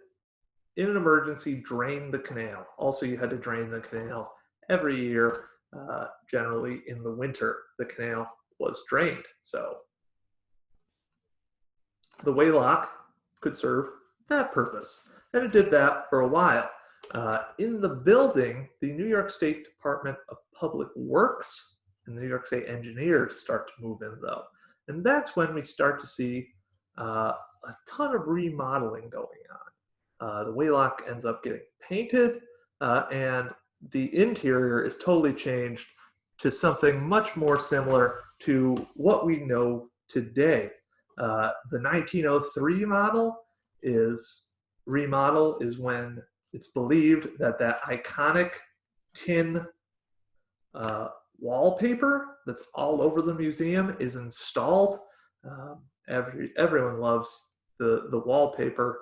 [SPEAKER 1] in an emergency, drain the canal. Also, you had to drain the canal every year. Generally, in the winter, the canal was drained. So the Weighlocks could serve that purpose, and it did that for a while. In the building, the New York State Department of Public Works and the New York State engineers start to move in, though. And that's when we start to see a ton of remodeling going on. The Weighlocks ends up getting painted, and the interior is totally changed to something much more similar to what we know today. The 1903 remodel is when it's believed that iconic tin wallpaper that's all over the museum is installed. Everyone loves the wallpaper.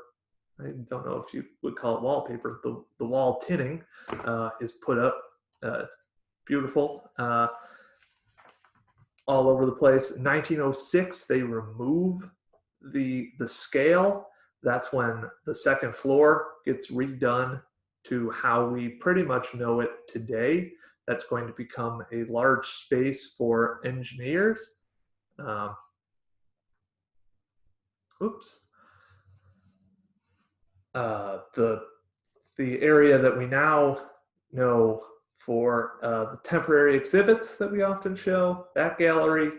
[SPEAKER 1] I don't know if you would call it wallpaper. The wall tinning is put up. It's beautiful. All over the place. In 1906, they remove the scale. That's when the second floor gets redone to how we pretty much know it today. That's going to become a large space for engineers. The area that we now know for the temporary exhibits that we often show, that gallery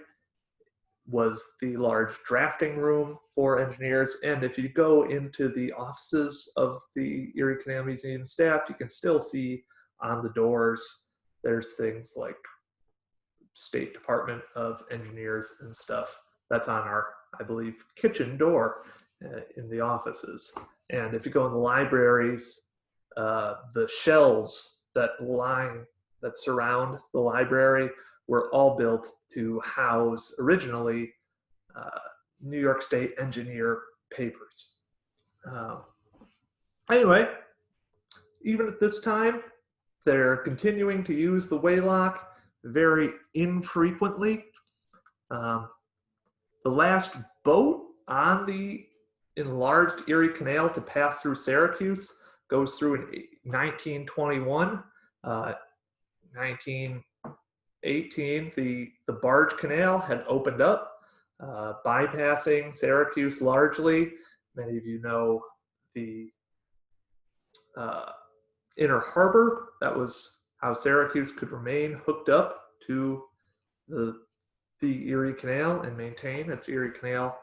[SPEAKER 1] was the large drafting room for engineers. And if you go into the offices of the Erie Canal Museum staff, you can still see on the doors, there's things like State Department of Engineers and stuff. That's on our, I believe, kitchen door in the offices. And if you go in the libraries, the shelves that surround the library were all built to house originally New York State engineer papers. Anyway, even at this time, they're continuing to use the Weighlocks very infrequently. The last boat on the enlarged Erie Canal to pass through Syracuse. Goes through in 1921. 1918, the barge canal had opened up, bypassing Syracuse largely. Many of you know the inner harbor. That was how Syracuse could remain hooked up to the Erie Canal and maintain its Erie Canal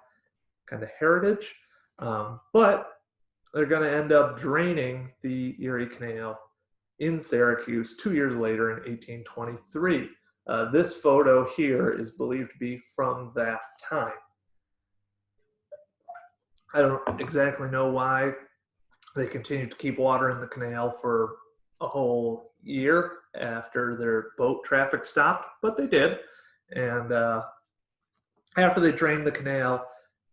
[SPEAKER 1] kind of heritage. But they're going to end up draining the Erie Canal in Syracuse 2 years later in 1823. This photo here is believed to be from that time. I don't exactly know why they continued to keep water in the canal for a whole year after their boat traffic stopped, but they did. And after they drained the canal,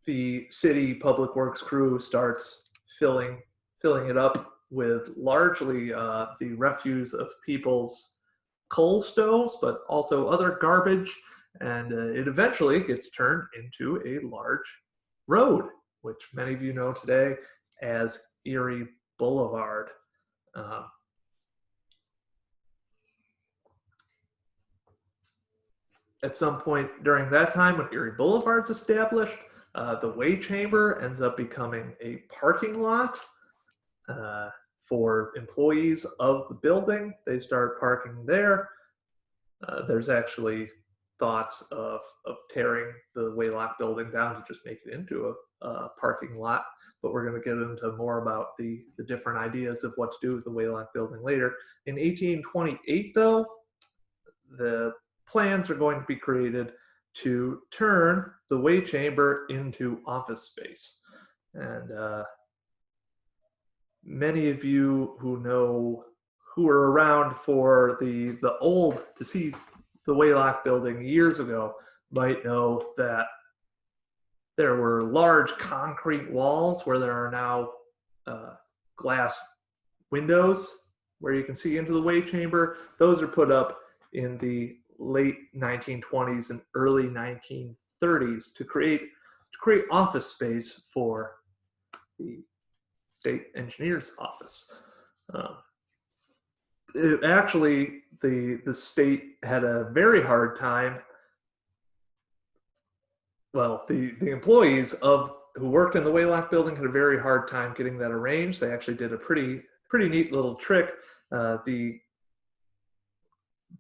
[SPEAKER 1] the city public works crew starts filling it up with largely the refuse of people's coal stoves, but also other garbage. And it eventually gets turned into a large road, which many of you know today as Erie Boulevard. At some point during that time, when Erie Boulevard's established, the weigh chamber ends up becoming a parking lot for employees of the building. They start parking there. There's actually thoughts of tearing the Weighlocks building down to just make it into a parking lot, but we're going to get into more about the different ideas of what to do with the Weighlocks building later. In 1828, though, the plans are going to be created to turn the weigh chamber into office space. And many of you who were around for the old to see the Weighlocks building years ago might know that there were large concrete walls where there are now glass windows where you can see into the weigh chamber. Those are put up in the late 1920s and early 1930s to create office space for the state engineer's office. Actually, the state had a very hard time. Well, the employees who worked in the Weighlocks building had a very hard time getting that arranged. They actually did a pretty neat little trick. The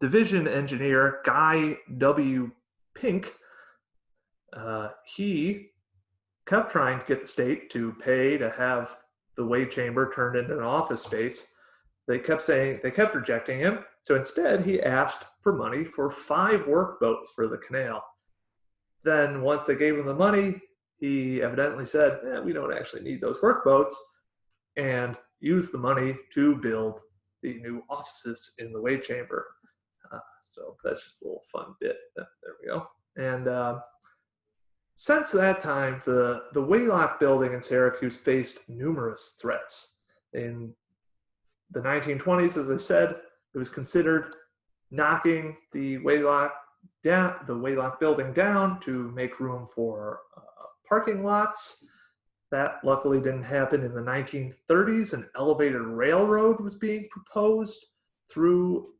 [SPEAKER 1] division engineer, Guy W. Pink, he kept trying to get the state to pay to have the weigh chamber turned into an office space. They kept rejecting him. So instead, he asked for money for 5 work boats for the canal. Then once they gave him the money, he evidently said, we don't actually need those work boats, and used the money to build the new offices in the weigh chamber. So that's just a little fun bit. There we go. And since that time, the Weighlocks building in Syracuse faced numerous threats. In the 1920s, as I said, it was considered knocking the Weighlocks building down to make room for parking lots. That luckily didn't happen. In the 1930s, an elevated railroad was being proposed through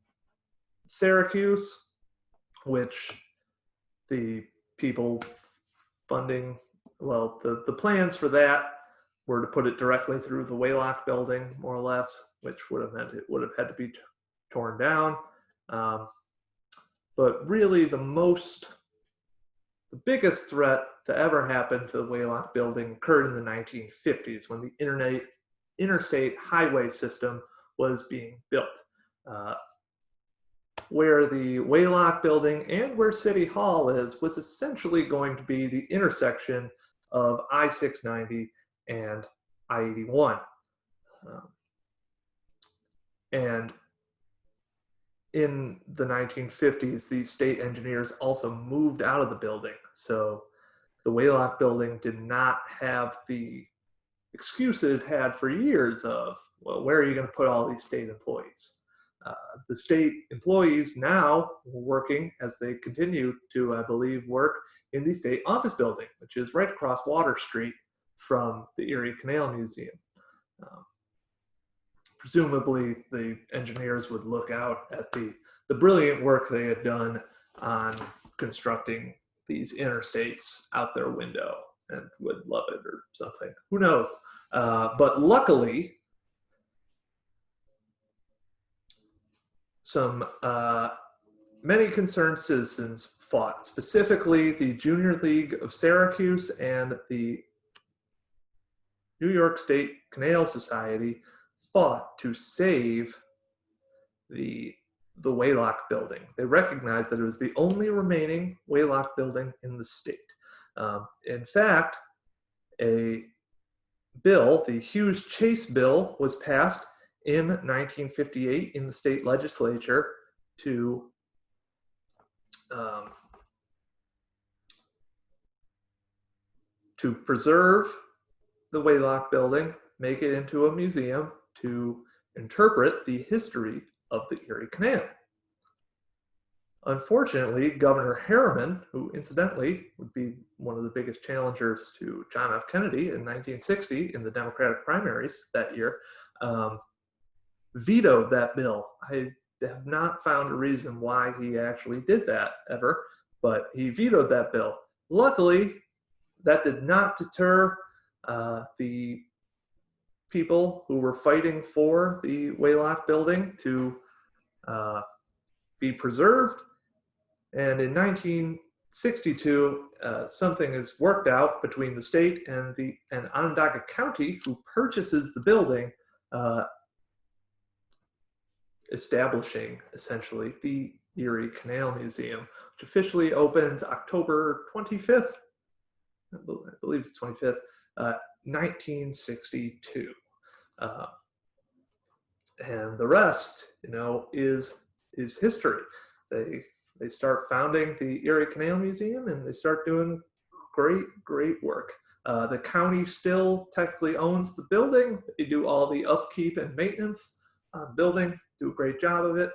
[SPEAKER 1] Syracuse, which the people funding, well, the plans for that were to put it directly through the Weighlocks building, more or less, which would have meant it would have had to be torn down. But really the biggest threat to ever happen to the Weighlocks building occurred in the 1950s when the interstate highway system was being built. Where the Weighlocks building and where City Hall was essentially going to be the intersection of I-690 and I-81. And in the 1950s, the state engineers also moved out of the building. So the Weighlocks building did not have the excuse it had for years of, well, where are you going to put all these state employees? The state employees now working, as they continue to, I believe, work in the state office building, which is right across Water Street from the Erie Canal Museum. Presumably, the engineers would look out at the brilliant work they had done on constructing these interstates out their window and would love it or something. Who knows? But luckily, some many concerned citizens fought, specifically the Junior League of Syracuse and the New York State Canal Society fought to save the Weighlocks building. They recognized that it was the only remaining Weighlocks building in the state. In fact, a bill, the Hughes Chase bill, was passed in 1958 in the state legislature to preserve the Weighlocks building, make it into a museum to interpret the history of the Erie Canal. Unfortunately, Governor Harriman, who incidentally would be one of the biggest challengers to John F. Kennedy in 1960 in the Democratic primaries that year, vetoed that bill. I have not found a reason why he actually did that ever, but he vetoed that bill. Luckily, that did not deter the people who were fighting for the Weighlocks building to be preserved. And in 1962, something is worked out between the state and Onondaga County, who purchases the building, establishing essentially the Erie Canal Museum, which officially opens October 25th, I believe it's 25th, 1962. And the rest, is history. They start founding the Erie Canal Museum, and they start doing great work. The county still technically owns the building. They do all the upkeep and maintenance on the building, do a great job of it.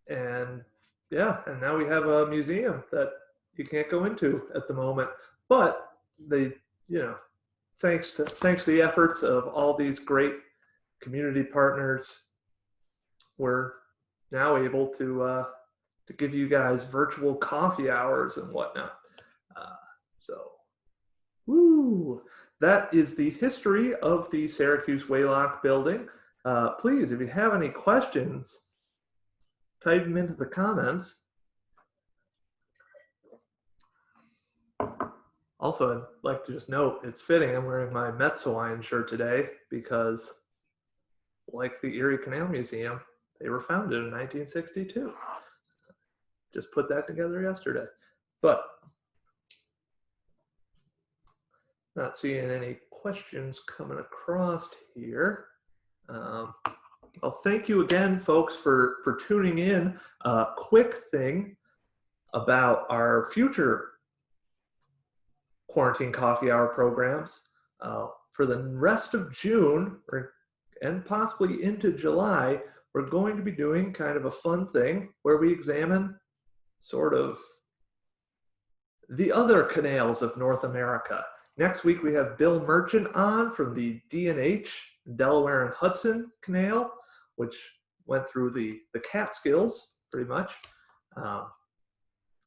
[SPEAKER 1] And now we have a museum that you can't go into at the moment. But they, thanks to the efforts of all these great community partners, we're now able to give you guys virtual coffee hours and whatnot. That is the history of the Syracuse Weighlocks building. Please, if you have any questions, type them into the comments. Also, I'd like to just note, it's fitting I'm wearing my Mets Hawaiian shirt today because, like the Erie Canal Museum, they were founded in 1962. Just put that together yesterday. But not seeing any questions coming across here. Well, thank you again, folks, for tuning in. Quick thing about our future quarantine coffee hour programs. For the rest of June, and possibly into July, we're going to be doing kind of a fun thing where we examine sort of the other canals of North America. Next week, we have Bill Merchant on from the D&H, Delaware and Hudson Canal, which went through the Catskills, pretty much.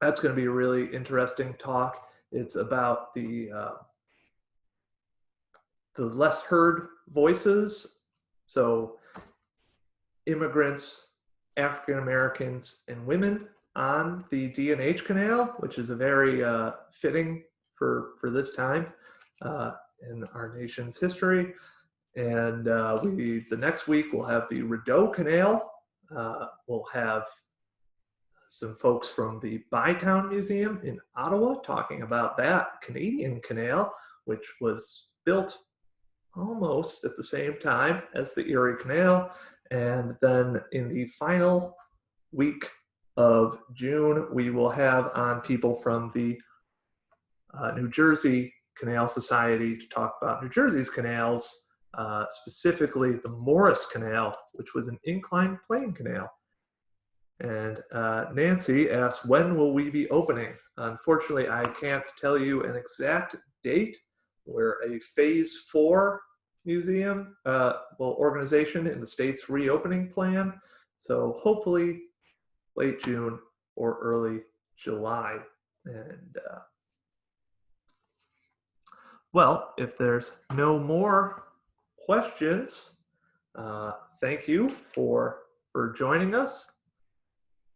[SPEAKER 1] That's going to be a really interesting talk. It's about the less heard voices. So immigrants, African Americans, and women on the D&H Canal, which is a very fitting for this time in our nation's history. And the next week we'll have the Rideau Canal. We'll have some folks from the Bytown Museum in Ottawa talking about that Canadian canal, which was built almost at the same time as the Erie Canal. And then in the final week of June, we will have on people from the New Jersey Canal Society to talk about New Jersey's canals, specifically the Morris Canal, which was an inclined plane canal. And Nancy asked, when will we be opening? Unfortunately, I can't tell you an exact date. We're a phase 4 museum, organization in the state's reopening plan. So hopefully late June or early July. And well, if there's no more questions, thank you for joining us.